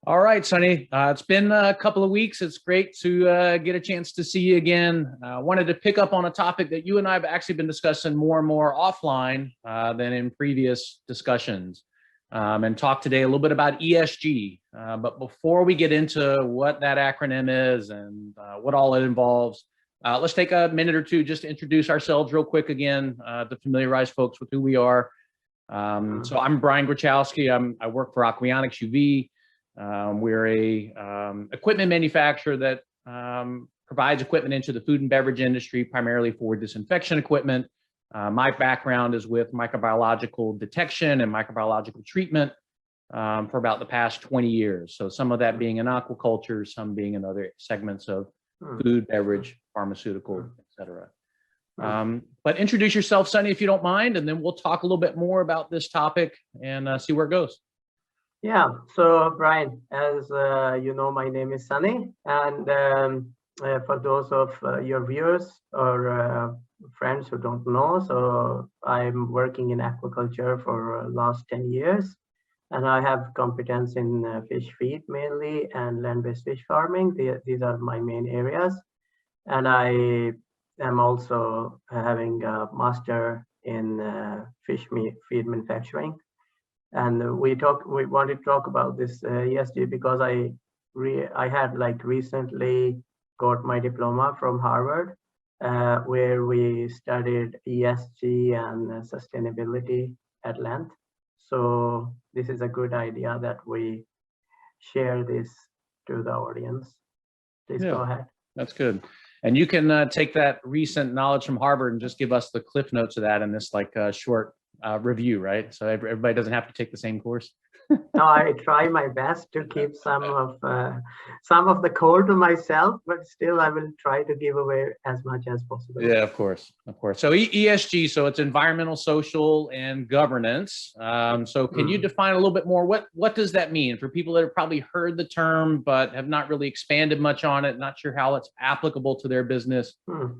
All right, Sunny. It's been a couple of weeks. It's great to get a chance to see you again. Wanted to pick up on a topic that you and I have actually been discussing more and more offline than in previous discussions, and talk today a little bit about ESG. But before we get into what that acronym is and what all it involves, let's take a minute or two just to introduce ourselves real quick again, to familiarize folks with who we are. So I'm Brian Grochowski. I work for Aquaculture UV. We're a equipment manufacturer that provides equipment into the food and beverage industry, primarily for disinfection equipment. My background is with microbiological detection and microbiological treatment for about the past 20 years. So some of that being in aquaculture, some being in other segments of food, beverage, pharmaceutical, et cetera. But introduce yourself, Sunny, if you don't mind, and then we'll talk a little bit more about this topic and see where it goes. Yeah, so Brian, as you know, my name is Sunny, and for those of your viewers or friends who don't know, so I'm working in aquaculture for last 10 years, and I have competence in fish feed mainly and land-based fish farming. These are my main areas, and I am also having a master in fish feed manufacturing. And we wanted to talk about this ESG because I had recently got my diploma from Harvard, where we studied ESG and sustainability at length. So this is a good idea that we share this to the audience. Please go ahead. That's good. And you can take that recent knowledge from Harvard and just give us the cliff notes of that in this short review, right? So everybody doesn't have to take the same course. No, I try my best to keep some of the core to myself, but still I will try to give away as much as possible. Yeah, of course, of course. So ESG, so it's environmental, social, and governance. So can you define a little bit more? What does that mean for people that have probably heard the term but have not really expanded much on it, not sure how it's applicable to their business?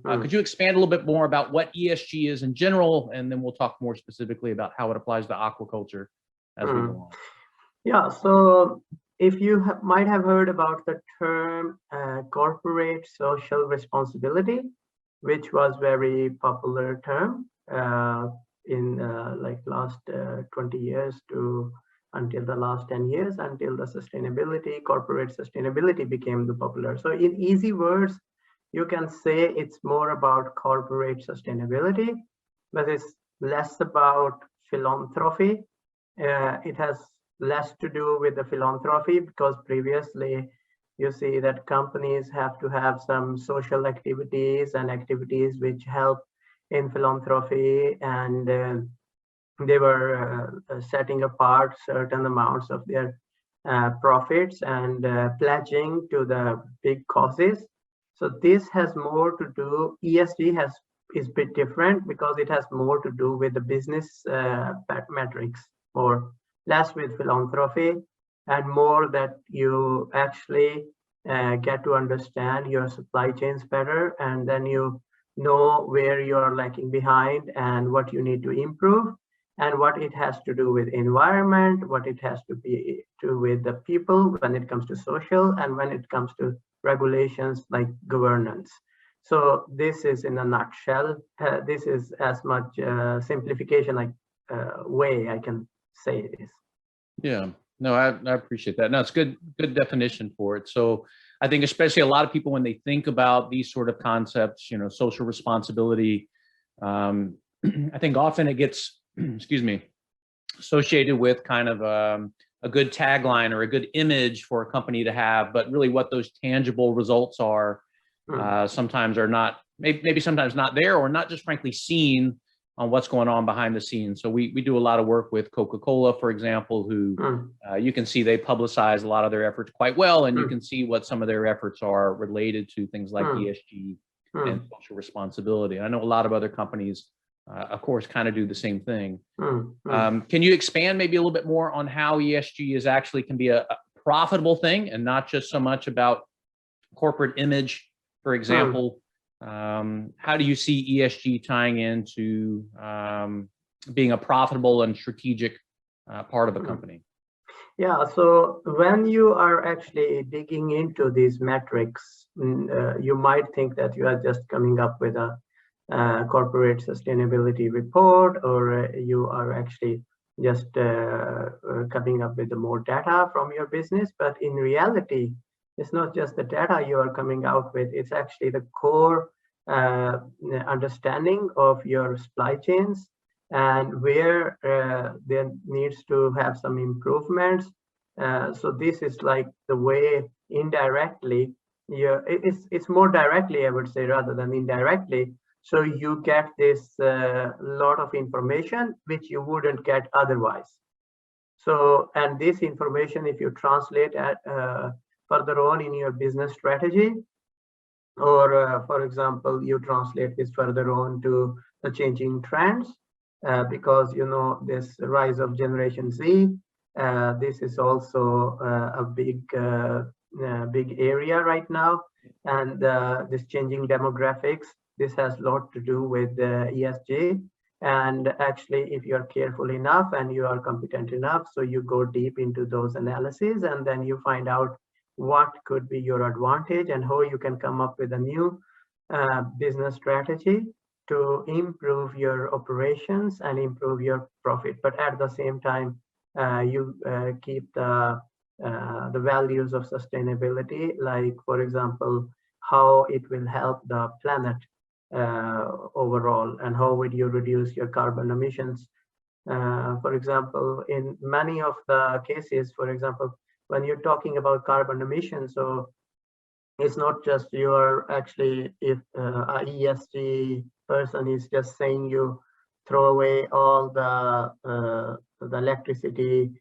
Could you expand a little bit more about what ESG is in general, and then we'll talk more specifically about how it applies to aquaculture as we go on. Yeah, so if you might have heard about the term corporate social responsibility, which was very popular term in last 20 years to until the last 10 years, until the corporate sustainability became the popular. So in easy words, you can say it's more about corporate sustainability, but it's less about philanthropy. It has less to do with the philanthropy because previously you see that companies have to have some social activities and activities which help in philanthropy, and they were setting apart certain amounts of their profits and pledging to the big causes. So this has more to do, ESG is a bit different because it has more to do with the business metrics, or less with philanthropy, and more that you actually get to understand your supply chains better, and then you know where you're lacking behind and what you need to improve, and what it has to do with environment, what it has to do with the people when it comes to social, and when it comes to regulations like governance. So this is in a nutshell. This is as much simplification way I can say this. Yeah, no, I appreciate that. No, it's good definition for it. So I think especially a lot of people, when they think about these sort of concepts, social responsibility, I think often it gets, excuse me, associated with kind of a good tagline or a good image for a company to have, but really what those tangible results are sometimes are not, maybe sometimes not there, or not just frankly seen on what's going on behind the scenes. So we do a lot of work with Coca-Cola, for example, who you can see they publicize a lot of their efforts quite well, and you can see what some of their efforts are related to things like ESG and social responsibility. I know a lot of other companies, of course, kind of do the same thing. Can you expand maybe a little bit more on how ESG can be a profitable thing and not just so much about corporate image, for example? How do you see ESG tying into being a profitable and strategic part of a company? Yeah, so when you are actually digging into these metrics, you might think that you are just coming up with a corporate sustainability report, or you are actually just coming up with more data from your business. But in reality, it's not just the data you are coming out with, it's actually the core understanding of your supply chains and where there needs to have some improvements. So this is like the way indirectly, it's more directly, I would say, rather than indirectly. So you get this lot of information which you wouldn't get otherwise. So, and this information, if you translate further on in your business strategy, or for example, you translate this further on to the changing trends, because you know this rise of Generation Z, this is also a big area right now, and this changing demographics. This has a lot to do with ESG, and actually, if you are careful enough and you are competent enough, so you go deep into those analyses, and then you find out what could be your advantage and how you can come up with a new business strategy to improve your operations and improve your profit. But at the same time, you keep the values of sustainability, like, for example, how it will help the planet overall, and how would you reduce your carbon emissions. For example, in many of the cases, for example, when you're talking about carbon emissions, so it's not just you're actually, if a ESG person is just saying you throw away all the electricity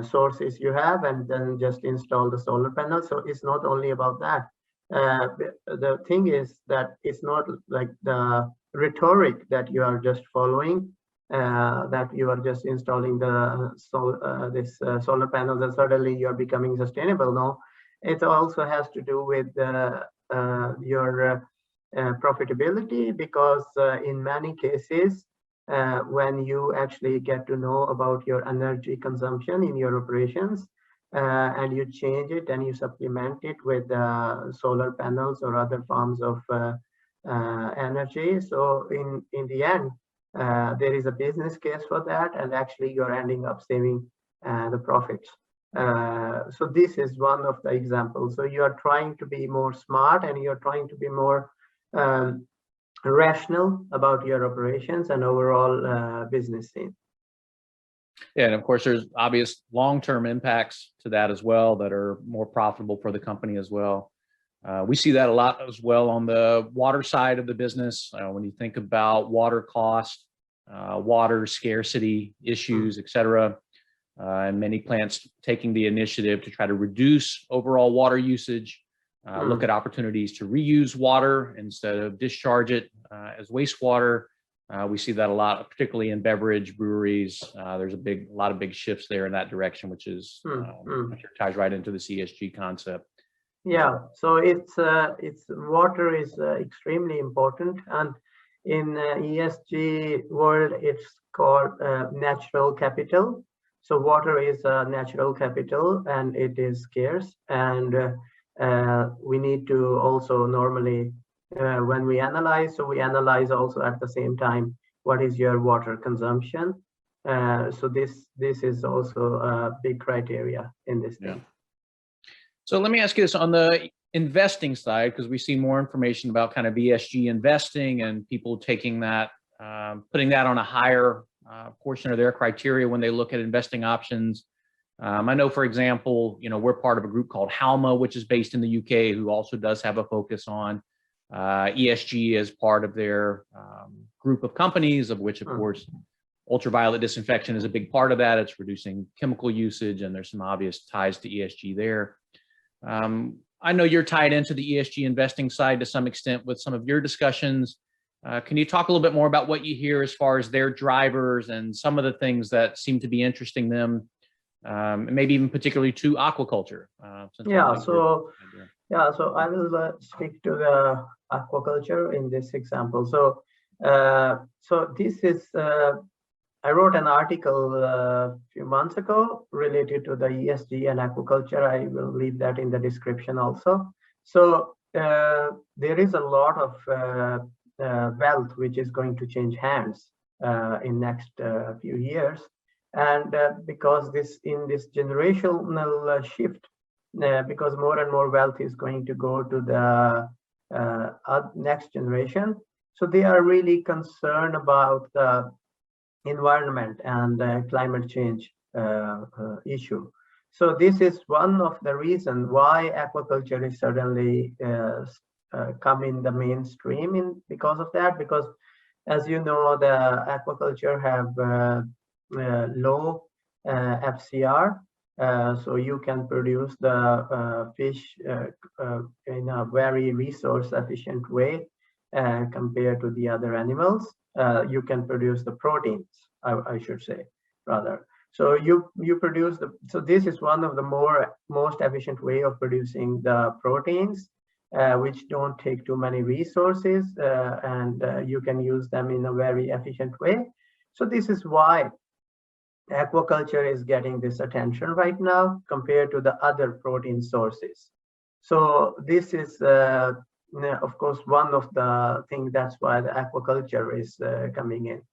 sources you have and then just install the solar panels. So it's not only about that. The thing is that it's not like the rhetoric that you are just following, that you are just installing the solar panels and suddenly you're becoming sustainable. No, it also has to do with your profitability, because in many cases, when you actually get to know about your energy consumption in your operations, and you change it and you supplement it with solar panels or other forms of energy, so in the end, there is a business case for that, and actually you're ending up saving the profits. So this is one of the examples. So you are trying to be more smart, and you're trying to be more rational about your operations and overall business scene. Yeah, and of course, there's obvious long-term impacts to that as well that are more profitable for the company as well. We see that a lot as well on the water side of the business. When you think about water cost, water scarcity issues, et cetera, and many plants taking the initiative to try to reduce overall water usage, look at opportunities to reuse water instead of discharge it as wastewater. We see that a lot, particularly in beverage breweries. There's a lot of big shifts there in that direction, which is ties right into the ESG concept. Yeah, so it's water is extremely important, and in ESG world, it's called natural capital. So water is a natural capital, and it is scarce, and we need to also normally, when we analyze, so we analyze also at the same time what is your water consumption. So this is also a big criteria in this thing. So let me ask you this on the investing side, because we see more information about kind of ESG investing and people taking that, putting that on a higher portion of their criteria when they look at investing options. I know, for example, we're part of a group called Halma, which is based in the UK, who also does have a focus on ESG as part of their group of companies, of which, of course, ultraviolet disinfection is a big part of that. It's reducing chemical usage, and there's some obvious ties to ESG there. I know you're tied into the ESG investing side to some extent with some of your discussions. Can you talk a little bit more about what you hear as far as their drivers and some of the things that seem to be interesting them, maybe even particularly to aquaculture? So I will speak to the aquaculture in this example. So this is I wrote an article a few months ago related to the ESG and aquaculture. I will leave that in the description also. So there is a lot of wealth which is going to change hands in next few years, and because in this generational shift, because more and more wealth is going to go to the next generation, so they are really concerned about the environment and climate change issue. So this is one of the reasons why aquaculture is suddenly come in the mainstream because of that, because as you know, the aquaculture have low FCR, so you can produce the fish in a very resource efficient way compared to the other animals. You can produce the proteins, I should say, rather. So you produce so this is one of the most efficient way of producing the proteins, which don't take too many resources, and you can use them in a very efficient way. So this is why aquaculture is getting this attention right now compared to the other protein sources. So this is of course one of the things, that's why the aquaculture is coming in.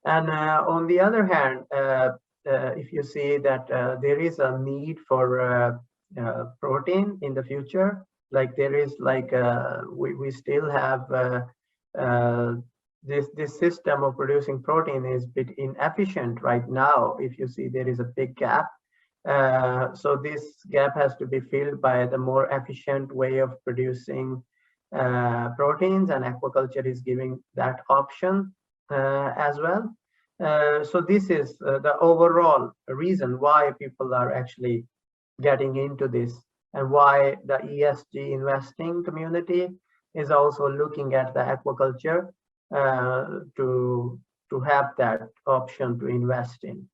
And on the other hand, if you see that there is a need for protein in the future, like there is like we still have this system of producing protein is a bit inefficient right now. If you see, there is a big gap. So this gap has to be filled by the more efficient way of producing proteins, and aquaculture is giving that option as well. So this is the overall reason why people are actually getting into this, and why the ESG investing community is also looking at the aquaculture to have that option to invest in.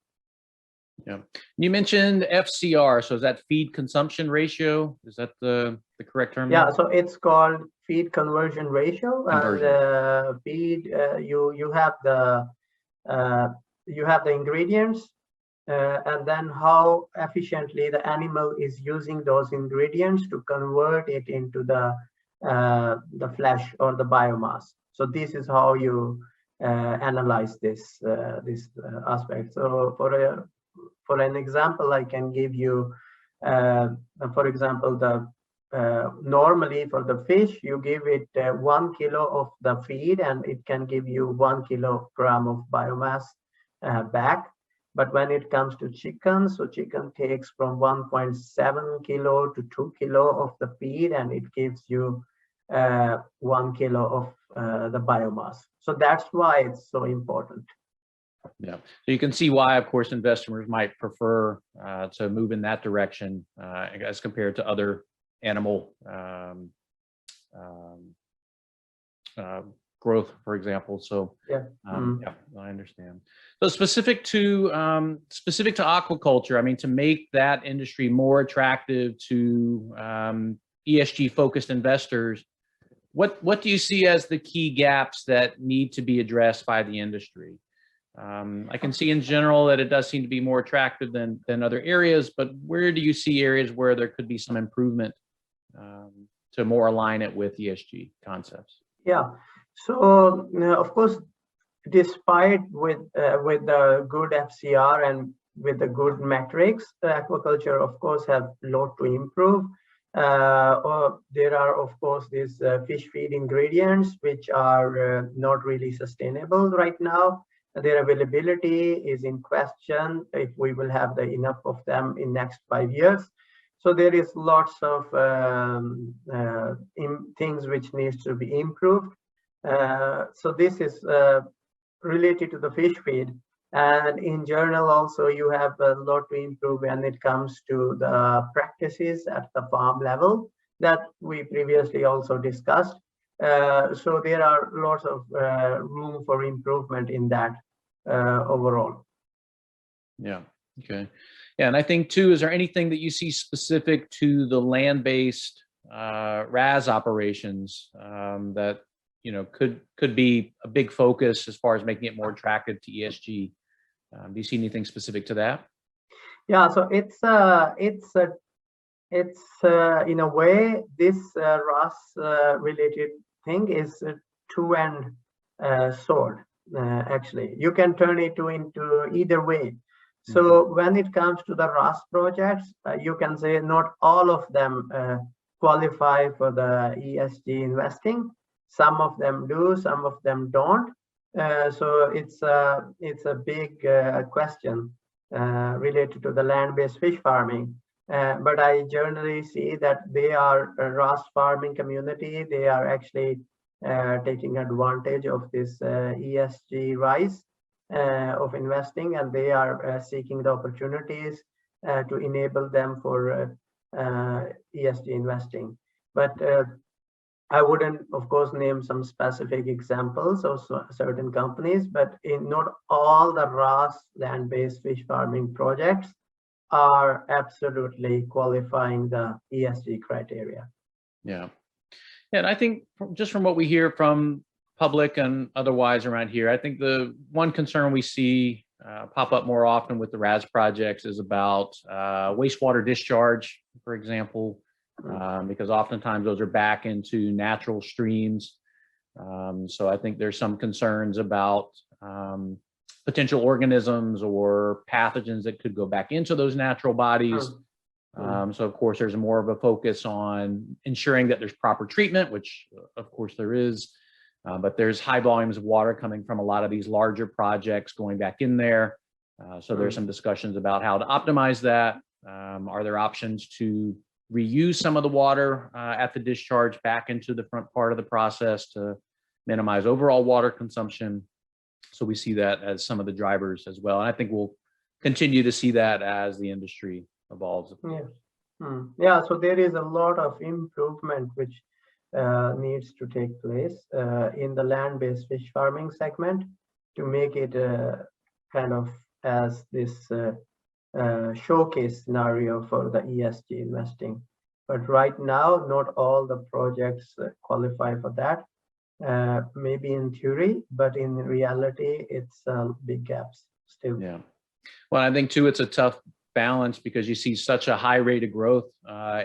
Yeah, you mentioned FCR, so is that feed consumption ratio? Is that the correct term? Yeah, so it's called feed conversion ratio. And feed, you have the ingredients, and then how efficiently the animal is using those ingredients to convert it into the flesh or the biomass. So this is how you analyze this aspect. So for an example, I can give you, for example, normally for the fish, you give it 1 kilo of the feed, and it can give you 1 kilogram of biomass back. But when it comes to chicken, so chicken takes from 1.7 kilo to 2 kilo of the feed, and it gives you 1 kilo of the biomass. So that's why it's so important. Yeah, so you can see why, of course, investors might prefer to move in that direction as compared to other animal growth, for example. So yeah, I understand. So specific to aquaculture, I mean, to make that industry more attractive to ESG focused investors, what do you see as the key gaps that need to be addressed by the industry? I can see in general that it does seem to be more attractive than other areas, but where do you see areas where there could be some improvement to more align it with ESG concepts? Yeah, so of course, despite with the good FCR and with the good metrics, the aquaculture of course have a lot to improve. There are of course these fish feed ingredients which are not really sustainable right now. Their availability is in question if we will have enough of them in next 5 years. So there is lots of things which needs to be improved. So this is related to the fish feed, and in general also you have a lot to improve when it comes to the practices at the farm level that we previously also discussed. So there are lots of room for improvement in that overall. Yeah, okay. Yeah, and I think too, is there anything that you see specific to the land-based RAS operations that could be a big focus as far as making it more attractive to ESG Do you see anything specific to that? Yeah, so it's in a way, this RAS related thing is a two-end sword. Actually, you can turn it into either way. So when it comes to the RAS projects, you can say not all of them qualify for the ESG investing. Some of them do, some of them don't. So it's a big question related to the land-based fish farming. But I generally see that they are a RAS farming community. They are actually taking advantage of this ESG rise of investing, and they are seeking the opportunities to enable them for ESG investing. But I wouldn't, of course, name some specific examples of certain companies, but in not all the RAS land-based fish farming projects are absolutely qualifying the ESG criteria. Yeah. Yeah, and I think just from what we hear from public and otherwise around here, I think the one concern we see pop up more often with the RAS projects is about wastewater discharge, for example, because oftentimes those are back into natural streams. So I think there's some concerns about potential organisms or pathogens that could go back into those natural bodies. So of course, there's more of a focus on ensuring that there's proper treatment, which of course there is, but there's high volumes of water coming from a lot of these larger projects going back in there. So there's some discussions about how to optimize that. Are there options to reuse some of the water at the discharge back into the front part of the process to minimize overall water consumption? So we see that as some of the drivers as well. And I think we'll continue to see that as the industry evolves. Yeah, so there is a lot of improvement which needs to take place in the land-based fish farming segment to make it kind of as this showcase scenario for the ESG investing. But right now, not all the projects qualify for that. Maybe in theory, but in reality, it's big gaps still. Yeah. Well, I think too, it's a tough balance because you see such a high rate of growth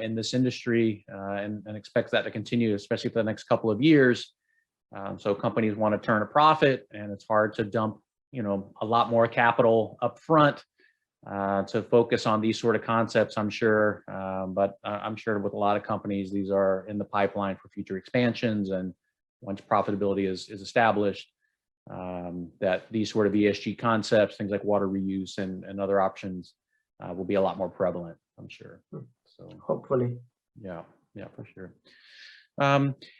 in this industry and expect that to continue, especially for the next couple of years. So companies want to turn a profit, and it's hard to dump, a lot more capital up front to focus on these sort of concepts, I'm sure. But I'm sure with a lot of companies, these are in the pipeline for future expansions. And once profitability is established, that these sort of ESG concepts, things like water reuse and other options will be a lot more prevalent, I'm sure. So hopefully. Yeah, for sure.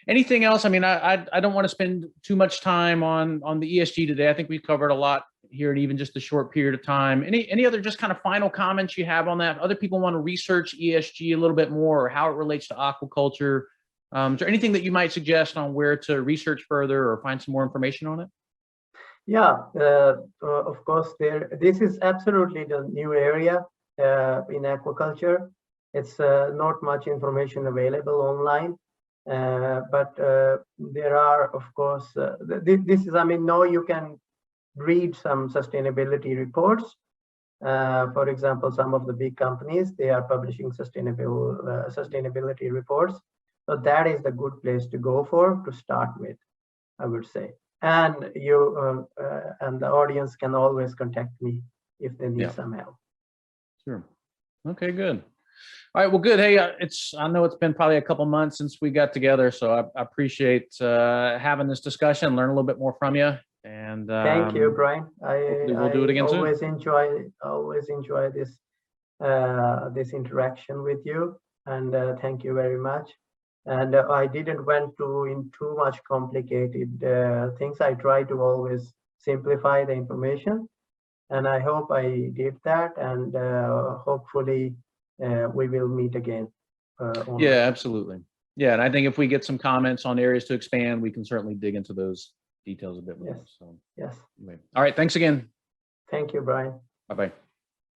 Anything else? I mean, I don't want to spend too much time on the ESG today. I think we've covered a lot here in even just a short period of time. Any other just kind of final comments you have on that? Other people want to research ESG a little bit more, or how it relates to aquaculture. Is there anything that you might suggest on where to research further or find some more information on it? Yeah, of course, this is absolutely the new area in aquaculture. It's not much information available online, but there are, of course, now you can read some sustainability reports. For example, some of the big companies, they are publishing sustainability reports. So that is the good place to go to start with, I would say. And you and the audience can always contact me if they need some help. Sure. Okay, good. All right, well, good. Hey, I know it's been probably a couple months since we got together, so I appreciate having this discussion, learn a little bit more from you. And thank you, Brian. We'll do it again soon. Always enjoy this this interaction with you, and thank you very much. And I didn't went in too much complicated things. I try to always simplify the information, and I hope I did that. And hopefully we will meet again. Yeah, absolutely. Yeah, and I think if we get some comments on areas to expand, we can certainly dig into those details a bit more. Yes. So yes. Anyway. All right. Thanks again. Thank you, Brian. Bye-bye.